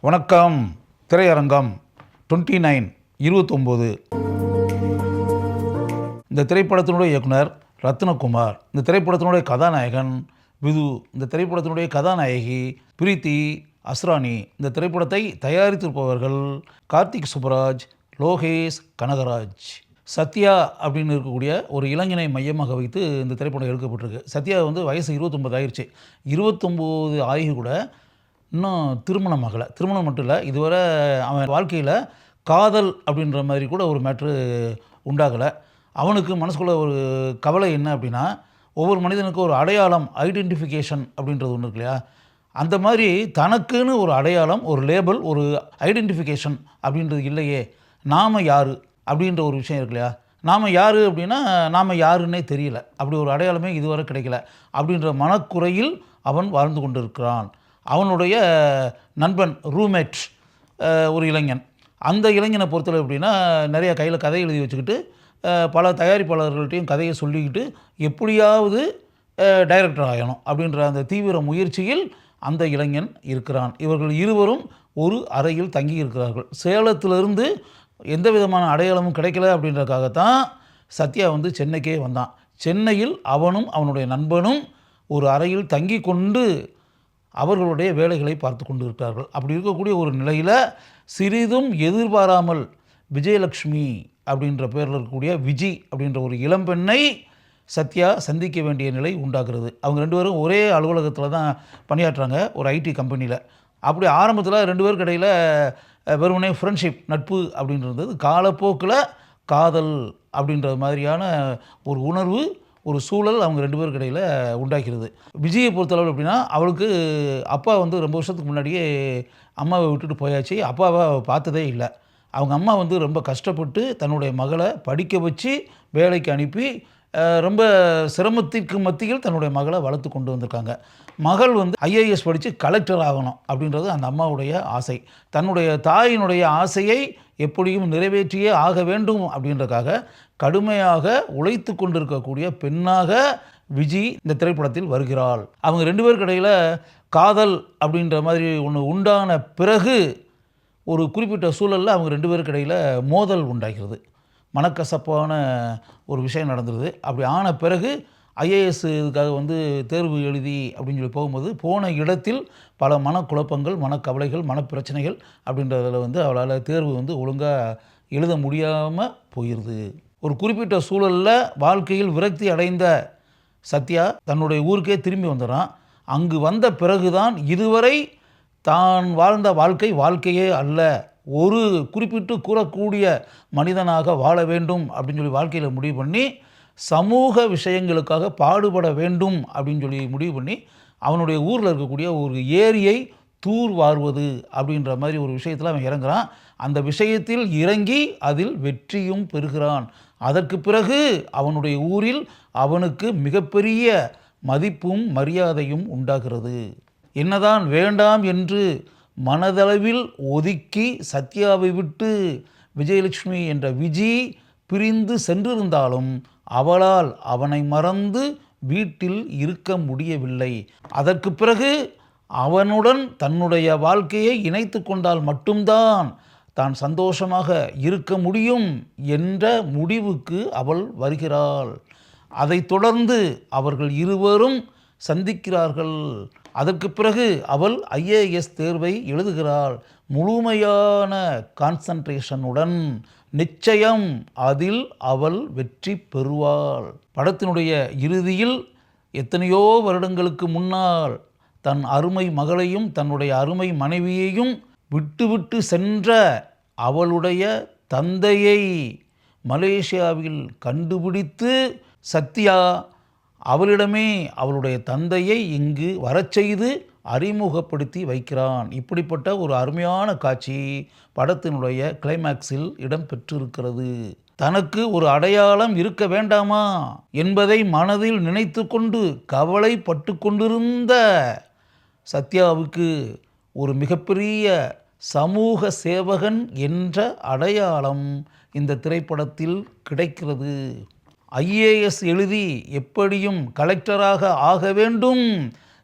வணக்கம். திரையரங்கம் 29 29. இந்த திரைப்படத்தினுடைய இயக்குனர் ரத்னகுமார், இந்த திரைப்படத்தினுடைய கதாநாயகன் விது, இந்த திரைப்படத்தினுடைய கதாநாயகி பிரீத்தி அஸ்ரானி, இந்த திரைப்படத்தை தயாரித்திருப்பவர்கள் கார்த்திக் சுப்பராஜ், லோகேஷ் கனகராஜ். சத்யா அப்படின்னு இருக்கக்கூடிய ஒரு இளைஞனை மையமாக வைத்து இந்த திரைப்படம் எடுக்கப்பட்டிருக்கு. சத்யா வயசு 29 ஆயிடுச்சு. 29 ஆகி கூட இன்னும் திருமணம் ஆகலை. திருமணம் மட்டும் இல்லை, இதுவரை அவன் வாழ்க்கையில் காதல் அப்படின்ற மாதிரி கூட ஒரு மேட்ரு உண்டாகலை. அவனுக்கு மனசுக்குள்ள ஒரு கவலை என்ன அப்படின்னா, ஒவ்வொரு மனிதனுக்கும் ஒரு அடையாளம், ஐடென்டிஃபிகேஷன் அப்படின்றது ஒன்று இருக்கு இல்லையா? அந்த மாதிரி தனக்குன்னு ஒரு அடையாளம், ஒரு லேபிள், ஒரு ஐடென்டிஃபிகேஷன் அப்படின்றது இல்லையே. நாம் யார் அப்படின்ற ஒரு விஷயம் இருக்கு இல்லையா? நாம் யார் அப்படின்னா, நாம் யாருன்னே தெரியல, அப்படி ஒரு அடையாளமே இதுவரை கிடைக்கல அப்படின்ற மனக்குறையில் அவன் வாழ்ந்து கொண்டு இருக்கிறான். அவனுடைய நண்பன், ரூம்மேட் ஒரு இளைஞன். அந்த இளைஞனை பொறுத்தவரை எப்படின்னா, நிறைய கையில் கதை எழுதி வச்சுக்கிட்டு பல தயாரிப்பாளர்கள்ட்டையும் கதையை சொல்லிக்கிட்டு எப்படியாவது டைரக்டர் ஆகணும் அப்படின்ற அந்த தீவிர முயற்சியில் அந்த இளைஞன் இருக்கிறான். இவர்கள் இருவரும் ஒரு அறையில் தங்கி இருக்கிறார்கள். சேலத்திலிருந்து எந்த விதமான அடையாளமும் கிடைக்கல அப்படின்றதுக்காகத்தான் சத்யா சென்னைக்கே வந்தான். சென்னையில் அவனும் அவனுடைய நண்பனும் ஒரு அறையில் தங்கி கொண்டு அவர்களுடைய வேலைகளை பார்த்து கொண்டு இருக்கிறார்கள். அப்படி இருக்கக்கூடிய ஒரு நிலையில் சிறிதும் எதிர்பாராமல் விஜயலக்ஷ்மி அப்படின்ற பேரில் இருக்கக்கூடிய விஜி அப்படின்ற ஒரு இளம்பெண்ணை சத்யா சந்திக்க வேண்டிய நிலை உண்டாகிறது. அவங்க ரெண்டு பேரும் ஒரே அலுவலகத்தில் தான் பணியாற்றுறாங்க, ஒரு ஐடி கம்பெனியில். அப்படி ஆரம்பத்தில் ரெண்டு பேருக்கு இடையில் வெறுமனே ஃப்ரெண்ட்ஷிப், நட்பு அப்படின்றது காலப்போக்கில் காதல் அப்படின்றது மாதிரியான ஒரு உணர்வு, ஒரு சூழல் அவங்க ரெண்டு பேருக்கு இடையில் உண்டாக்கிறது. விஜயை பொறுத்தளவு எப்படின்னா, அவளுக்கு அப்பா ரொம்ப வருஷத்துக்கு முன்னாடியே அம்மாவை விட்டுட்டு போயாச்சு. அப்பாவை பார்த்ததே இல்லை. அவங்க அம்மா ரொம்ப கஷ்டப்பட்டு தன்னுடைய மகளை படிக்க வச்சு வேலைக்கு அனுப்பி ரொம்ப சிரமத்திற்கு மத்தியில் தன்னுடைய மகளை வளர்த்து கொண்டு வந்திருக்காங்க. மகள் ஐஏஎஸ் படித்து கலெக்டர் ஆகணும் அப்படின்றது அந்த அம்மாவுடைய ஆசை. தன்னுடைய தாயினுடைய ஆசையை எப்படியும் நிறைவேற்றியே ஆக வேண்டும் அப்படின்றதுக்காக கடுமையாக உழைத்து கொண்டிருக்கக்கூடிய பெண்ணாக விஜி இந்த திரைப்படத்தில் வருகிறாள். அவங்க ரெண்டு பேருக்கு இடையில் காதல் அப்படின்ற மாதிரி ஒன்று உண்டான பிறகு ஒரு குறிப்பிட்ட சூழலில் அவங்க ரெண்டு பேருக்கு இடையில் மோதல் உண்டாகிறது. மனக்கசப்பான ஒரு விஷயம் நடந்துருது. அப்படி ஆன பிறகு ஐஏஎஸ் இதுக்காக தேர்வு எழுதி அப்படின்னு சொல்லி போகும்போது போன இடத்தில் பல மனக்குழப்பங்கள், மனக்கவலைகள், மனப்பிரச்சனைகள் அப்படின்றதில் அவளால் தேர்வு ஒழுங்காக எழுத முடியாமல் போயிடுது. ஒரு குறிப்பிட்ட சூழலில் வாழ்க்கையில் விரக்தி அடைந்த சத்யா தன்னுடைய ஊருக்கே திரும்பி வந்துடுறான். அங்கு வந்த பிறகுதான் இதுவரை தான் வாழ்ந்த வாழ்க்கையே அல்ல, ஒரு குறிப்பிட்டு கூறக்கூடிய மனிதனாக வாழ வேண்டும் அப்படின்னு சொல்லி வாழ்க்கையில் முடிவு பண்ணி சமூக விஷயங்களுக்காக பாடுபட வேண்டும் அப்படின்னு சொல்லி முடிவு பண்ணி அவனுடைய ஊரில் இருக்கக்கூடிய ஒரு ஏரியை தூர் வாருவது அப்படின்ற மாதிரி ஒரு விஷயத்தில் அவன் இறங்குறான். அந்த விஷயத்தில் இறங்கி அதில் வெற்றியும் பெறுகிறான். அதற்கு பிறகு அவனுடைய ஊரில் அவனுக்கு மிகப்பெரிய மதிப்பும் மரியாதையும் உண்டாகிறது. என்னதான் வேண்டாம் என்று மனதளவில் ஒதுக்கி சத்யாவை விட்டு விஜயலட்சுமி என்ற விஜி பிரிந்து சென்றிருந்தாலும் அவளால் அவனை மறந்து வீட்டில் இருக்க முடியவில்லை. அதற்கு பிறகு அவனுடன் தன்னுடைய வாழ்க்கையை இணைத்து கொண்டால் மட்டும்தான் தான் சந்தோஷமாக இருக்க முடியும் என்ற முடிவுக்கு அவள் வருகிறாள். அதைத் தொடர்ந்து அவர்கள் இருவரும் சந்திக்கிறார்கள். அதற்கு பிறகு அவள் ஐஏஎஸ் தேர்வை எழுதுகிறாள். முழுமையான கான்சன்ட்ரேஷனுடன் நிச்சயம் அதில் அவள் வெற்றி பெறுவாள். படத்தினுடைய இறுதியில் எத்தனையோ வருடங்களுக்கு முன்னால் தன் அருமை மகளையும் தன்னுடைய அருமை மனைவியையும் விட்டுவிட்டு சென்ற அவளுடைய தந்தையை மலேசியாவில் கண்டுபிடித்து சத்யா அவளிடமே அவளுடைய தந்தையை இங்கு வரச் செய்து அறிமுகப்படுத்தி வைக்கிறான். இப்படிப்பட்ட ஒரு அருமையான காட்சி படத்தினுடைய கிளைமேக்ஸில் இடம் பெற்றிருக்கிறது. தனக்கு ஒரு அடையாளம் இருக்க வேண்டாமா என்பதை மனதில் நினைத்து கொண்டு கவலைப்பட்டு கொண்டிருந்த சத்யாவுக்கு ஒரு மிகப்பெரிய சமூக சேவகன் என்ற அடையாளம் இந்த திரைப்படத்தில் கிடைக்கிறது. ஐஏஎஸ் எழுதி எப்படியும் கலெக்டராக ஆக வேண்டும்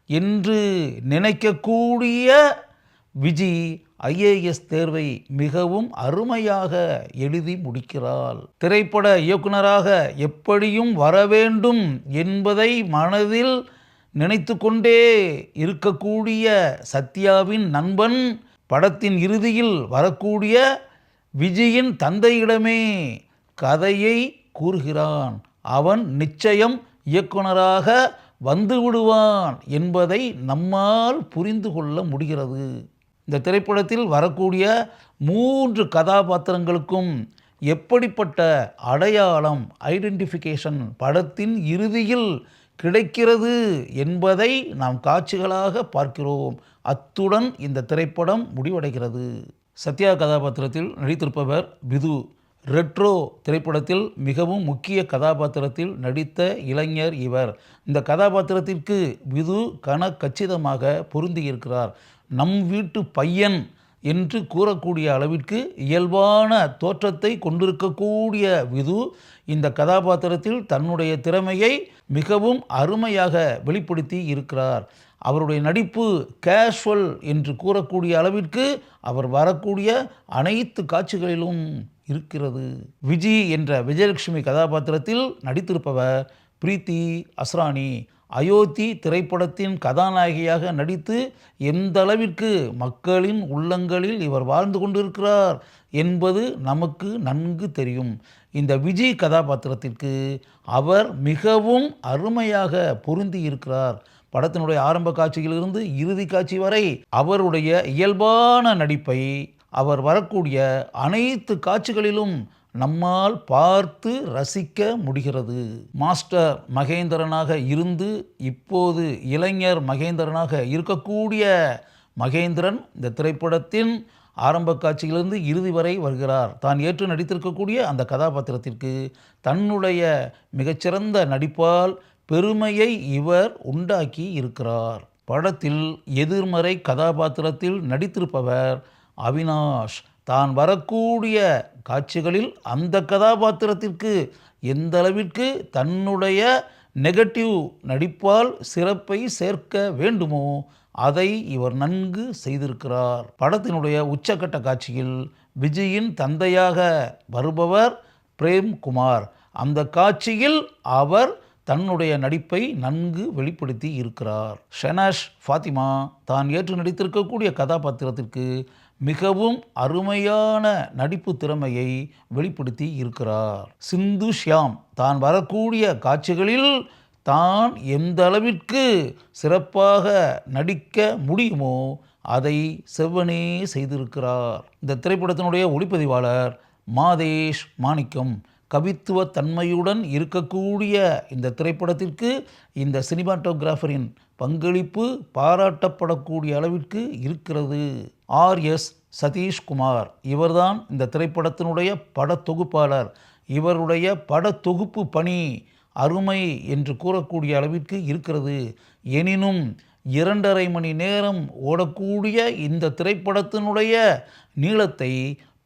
என்று நினைக்கக்கூடிய விஜி ஐஏஎஸ் தேர்வை மிகவும் அருமையாக எழுதி முடிக்கிறாள். திரைப்பட இயக்குனராக எப்படியும் வரவேண்டும் என்பதை மனதில் நினைத்து கொண்டே இருக்கக்கூடிய சத்யாவின் நண்பன் படத்தின் இறுதியில் வரக்கூடிய விஜயின் தந்தையிடமே கதையை கூறுகிறான். அவன் நிச்சயம் இயக்குனராக வந்து விடுவான் என்பதை நம்மால் புரிந்து கொள்ள முடிகிறது. இந்த திரைப்படத்தில் வரக்கூடிய 3 கதாபாத்திரங்களுக்கும் எப்படிப்பட்ட அடையாளம் ஐடென்டிஃபிகேஷன் படத்தின் இறுதியில் கிடைக்கிறது என்பதை நாம் காட்சிகளாக பார்க்கிறோம். அத்துடன் இந்த திரைப்படம் முடிவடைகிறது. சத்யா கதாபாத்திரத்தில் நடித்திருப்பவர் விது. ரெட்ரோ திரைப்படத்தில் மிகவும் முக்கிய கதாபாத்திரத்தில் நடித்த இளைஞர் இவர். இந்த கதாபாத்திரத்திற்கு விது கச்சிதமாக பொருந்தியிருக்கிறார். நம் வீட்டு பையன் என்று கூறக்கூடிய அளவிற்கு இயல்பான தோற்றத்தை கொண்டிருக்கக்கூடிய விது இந்த கதாபாத்திரத்தில் தன்னுடைய திறமையை மிகவும் அருமையாக வெளிப்படுத்தி இருக்கிறார். அவருடைய நடிப்பு கேஷுவல் என்று கூறக்கூடிய அளவிற்கு அவர் வரக்கூடிய அனைத்து காட்சிகளிலும் இருக்கிறது. விஜி என்ற விஜயலட்சுமி கதாபாத்திரத்தில் நடித்திருப்பவர் பிரீத்தி அஸ்ரானி. அயோத்தி திரைப்படத்தின் கதாநாயகியாக நடித்து எந்த அளவிற்கு மக்களின் உள்ளங்களில் இவர் வாழ்ந்து கொண்டிருக்கிறார் என்பது நமக்கு நன்கு தெரியும். இந்த விஜய் கதாபாத்திரத்திற்கு அவர் மிகவும் அருமையாக பொருந்தி இருக்கிறார். படத்தினுடைய ஆரம்ப காட்சியிலிருந்து இறுதி காட்சி வரை அவருடைய இயல்பான நடிப்பை அவர் வரக்கூடிய அனைத்து காட்சிகளிலும் நம்மால் பார்த்து ரசிக்க முடிகிறது. மாஸ்டர் மகேந்திரனாக இருந்து இப்போது இளைஞர் மகேந்திரனாக இருக்கக்கூடிய மகேந்திரன் இந்த திரைப்படத்தின் ஆரம்ப காட்சியிலிருந்து இறுதி வரை வருகிறார். தான் ஏற்று நடித்திருக்கக்கூடிய அந்த கதாபாத்திரத்திற்கு தன்னுடைய மிகச்சிறந்த நடிப்பால் பெருமையை இவர் உண்டாக்கி இருக்கிறார். படத்தில் எதிர்மறை கதாபாத்திரத்தில் நடித்திருப்பவர் அவினாஷ். தான் வரக்கூடிய காட்சிகளில் அந்த கதாபாத்திரத்திற்கு எந்த அளவிற்கு தன்னுடைய நெகட்டிவ் நடிப்பால் சிறப்பை சேர்க்க வேண்டுமோ அதை இவர் நன்கு செய்திருக்கிறார். படத்தினுடைய உச்சக்கட்ட காட்சியில் விஜயின் தந்தையாக வருபவர் பிரேம்குமார். அந்த காட்சியில் அவர் தன்னுடைய நடிப்பை நன்கு வெளிப்படுத்தி இருக்கிறார். ஷெனாஷ் ஃபாத்திமா தான் ஏற்று நடித்திருக்கக்கூடிய கதாபாத்திரத்திற்கு மிகவும் அருமையான நடிப்பு திறமையை வெளிப்படுத்தி இருக்கிறார். சிந்து ஷியாம் தான் வரக்கூடிய காட்சிகளில் தான் எந்த அளவிற்கு சிறப்பாக நடிக்க முடியுமோ அதை செவ்வனே செய்திருக்கிறார். இந்த திரைப்படத்தினுடைய ஒளிப்பதிவாளர் மாதேஷ் மாணிக்கம். கவித்துவ தன்மையுடன் இருக்கக்கூடிய இந்த திரைப்படத்திற்கு இந்த சினிமாட்டோகிராஃபரின் பங்களிப்பு பாராட்டப்படக்கூடிய அளவிற்கு இருக்கிறது. ஆர்எஸ் சதீஷ்குமார் இவர்தான் இந்த திரைப்படத்தினுடைய படத்தொகுப்பாளர். இவருடைய படத்தொகுப்பு பணி அருமை என்று கூறக்கூடிய அளவிற்கு இருக்கிறது. எனினும் 2.5 மணி நேரம் ஓடக்கூடிய இந்த திரைப்படத்தினுடைய நீளத்தை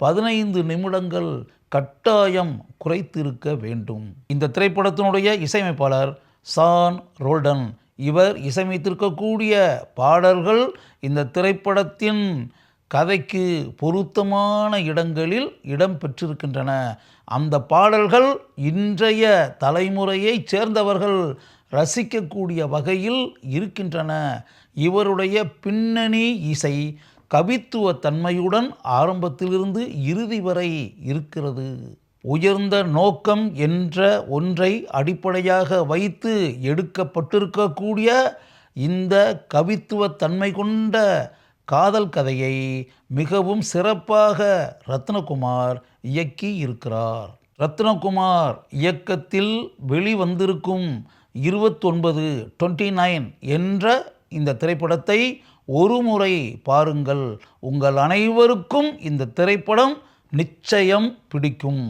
15 நிமிடங்கள் கட்டாயம் குறைத்திருக்க வேண்டும். இந்த திரைப்படத்தினுடைய இசையமைப்பாளர் சான் ரோல்டன். இவர் இசையமைத்திருக்கக்கூடிய பாடல்கள் இந்த திரைப்படத்தின் கதைக்கு பொருத்தமான இடங்களில் இடம் பெற்றிருக்கின்றன. அந்த பாடல்கள் இன்றைய தலைமுறையைச் சேர்ந்தவர்கள் ரசிக்கக்கூடிய வகையில் இருக்கின்றன. இவருடைய பின்னணி இசை கவித்துவ தன்மையுடன் ஆரம்பத்திலிருந்து இறுதி வரை இருக்கிறது. உயர்ந்த நோக்கம் என்ற ஒன்றை அடிப்படையாக வைத்து எடுக்கப்பட்டிருக்கக்கூடிய இந்த கவித்துவ தன்மை கொண்ட காதல் கதையை மிகவும் சிறப்பாக ரத்னகுமார் இயக்கி இருக்கிறார். ரத்னகுமார் இயக்கத்தில் வெளிவந்திருக்கும் 29 என்ற இந்த திரைப்படத்தை ஒரு முறை பாருங்கள். உங்கள் அனைவருக்கும் இந்த திரைப்படம் நிச்சயம் பிடிக்கும்.